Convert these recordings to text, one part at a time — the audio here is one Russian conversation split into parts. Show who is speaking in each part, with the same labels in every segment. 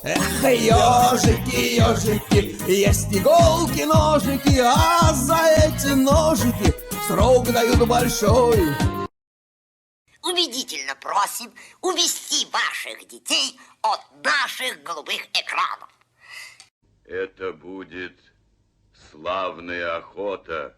Speaker 1: Эх, ежики, ежики, есть иголки, ножики, а за эти ножики срок дают большой.
Speaker 2: Убедительно просим увести ваших детей от наших голубых экранов.
Speaker 3: Это будет славная охота.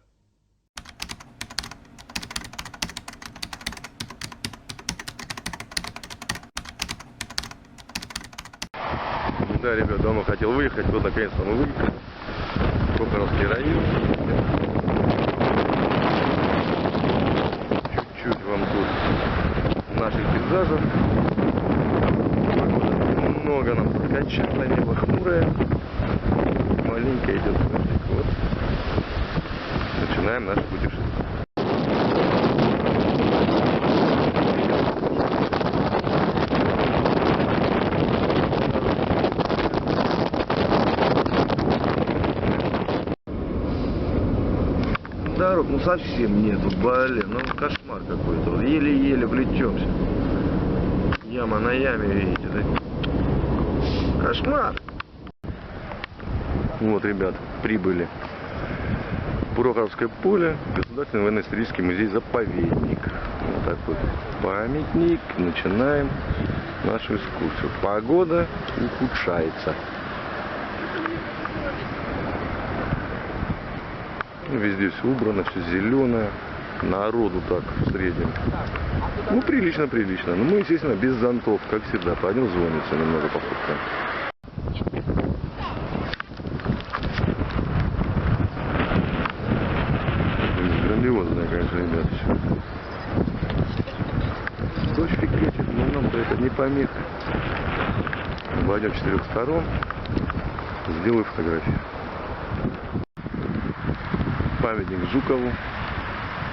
Speaker 4: Да, ребят, давно хотел выехать, вот наконец-то мы выехали. Кокоровский район. Чуть-чуть вам тут наших пейзажей. Много нам подкачало, небо хмурое. Маленько идет дождик. Вот. Начинаем наше путешествие. Дорог, ну совсем нету, блин, ну кошмар какой-то, еле-еле влечемся. Яма на яме, видите, да? Кошмар! Вот, ребят, прибыли. Прохоровское поле, Государственный военно-исторический музей-заповедник. Вот так вот, памятник, начинаем нашу экскурсию. Погода ухудшается. Везде все убрано, все зеленое. Народу так в среднем. Ну, прилично. Но мы, естественно, без зонтов, как всегда. Пойдем звониться, немного пофоткаем. Грандиозное, конечно, ребят. Дождь катит, но нам-то это не помеха. Обойдем с 4 сторон. Сделаю фотографию. Памятник Жукову,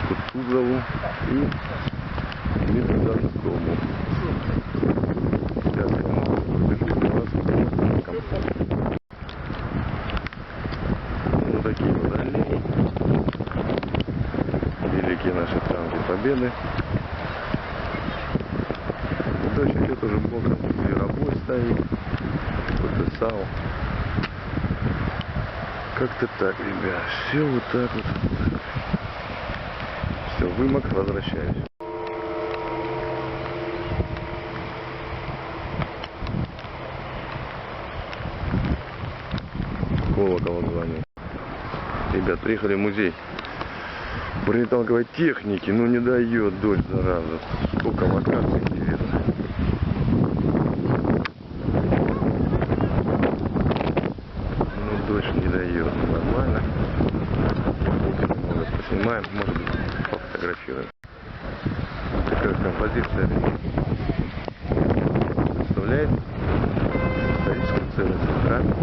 Speaker 4: Кутузову и Дмитрию. Вот такие вот аллеи. Великие наши танки Победы. Дождь идет уже боком, зверобой стоит, какой-то САУ. Как-то так, ребят. Все вот так вот. Все, вымок, возвращаюсь. Колокол звонит. Ребят, приехали в музей бронетанковой техники. Ну не дает дождь, зараза. Сколько локаций интересно. Дождь не дает, нормально. Немного поснимаем, может быть, пофотографируем. Такая композиция представляет историческую ценность храма.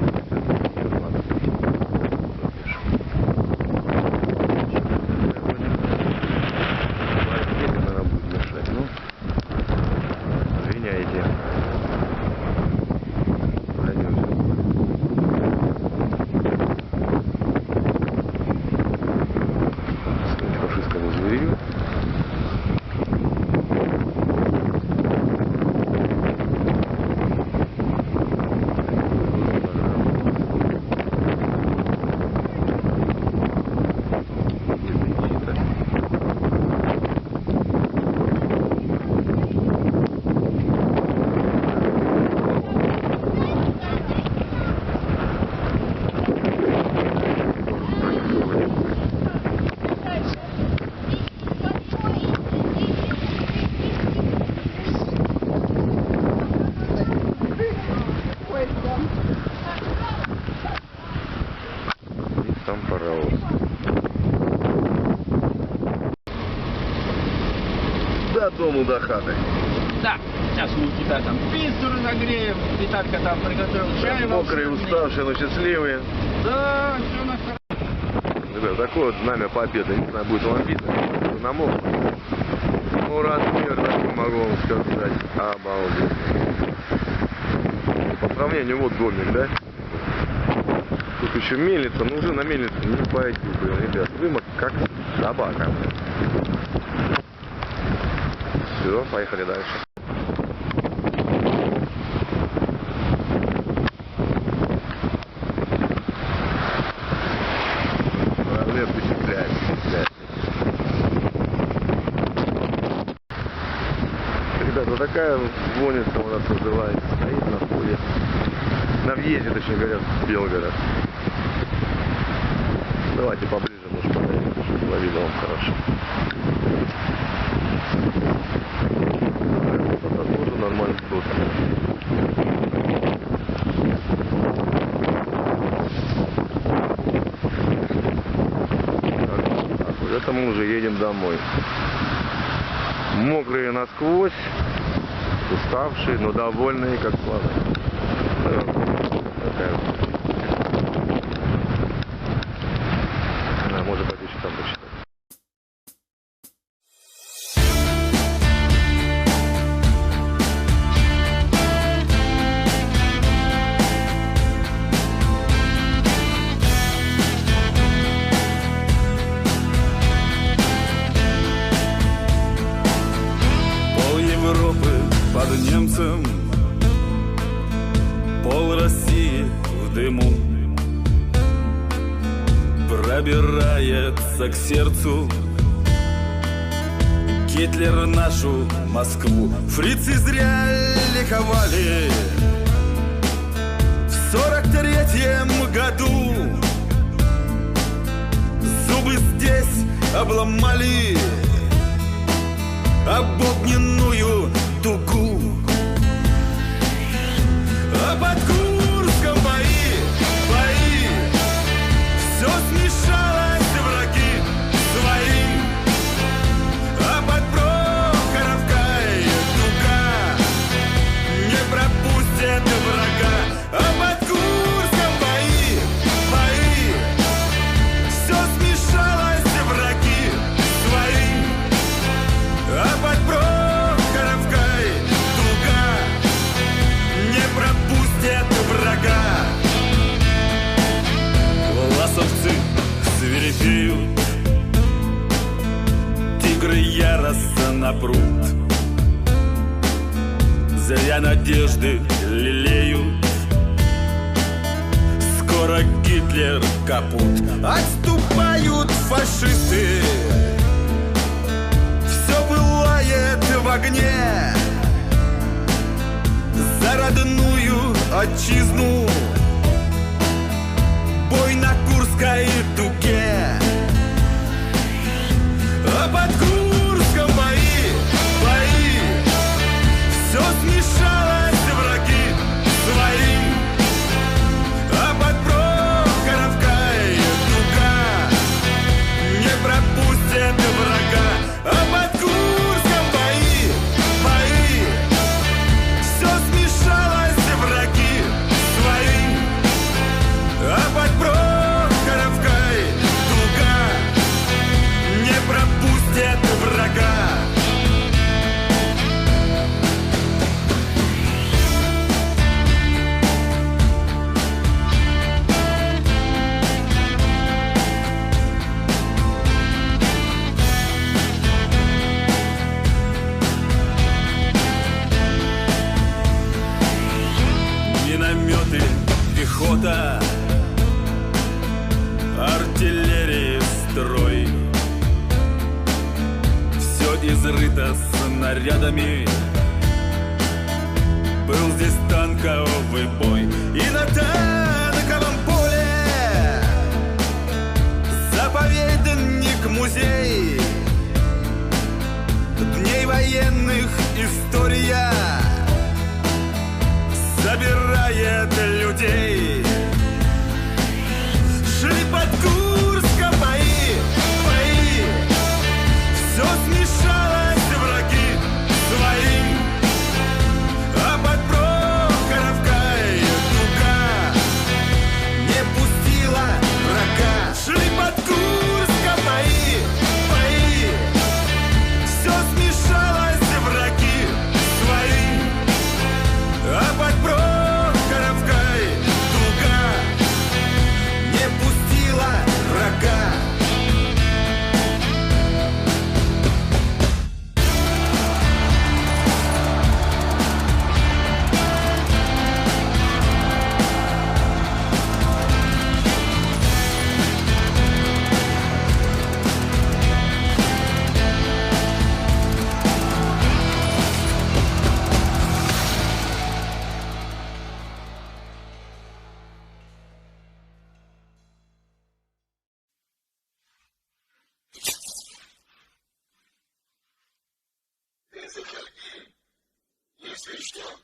Speaker 4: Наверное, будет мешать, ну, извиняйте. Там паровоз. До дому, до хаты.
Speaker 5: Да, сейчас мы у тебя там пиццу разогреем, Виталька там приготовил чай.
Speaker 4: Мокрые, уставшие, но счастливые.
Speaker 5: Да, все на хорошо.
Speaker 4: Ребят, такое вот знамя Победы, не знаю, будет вам видно, намок. Ну, размер, так могу вам сказать, обалдеть. По сравнению, вот домик, да? Тут еще мельница, но уже на мельницу не пойду, ребят. Вымок как собака. Все, поехали дальше. такая звонница у нас называется. Стоит на входе. На въезде, точнее говоря, в Белгород. Давайте поближе, может, подойдем, чтобы было видно вам хорошо. Высота тоже нормально высокая. Это мы уже едем домой. Мокрые насквозь, уставшие, но довольные, как слона. Можно пойти еще там посчитать.
Speaker 6: Европы под немцем, пол России в дыму, пробирается к сердцу Гитлер нашу Москву. Фрицы зря ликовали в 43-м году, зубы здесь обломали об огненную дугу. А под Курском бои, все смешалось, враги свои. А под Прохоровкой дуга не пропустит врага. А под Курском бои, все смешалось, враги свои. А под Прохоровкой дуга не пропустит врага. Власовцы свирепеют, тигры яростно прут, зря надежды лелеют. Скоро Гитлер капут. Отступают фашисты, все пылает в огне за родную отчизну. Бой на Курской дуге. А под Курском бои, все смешалось, враги свои. А под Прохоровкой дуга не пропустит врага. А под Курском бои, все смешалось, враги свои. А под Прохоровкой дуга не пропустит врага. Минометы, пехота, артиллерии строй, все изрыто снарядами. Был здесь танковый бой, и на танковом поле заповедник музей дней военных история собирает людей. Шли под Курском бои, все смешалось, враги свои. А под Прохоровкой дуга не пустила врага. Шли под Курском бои, все смешалось, враги свои. А под Прохоровкой дуга не пустила
Speaker 7: Если что,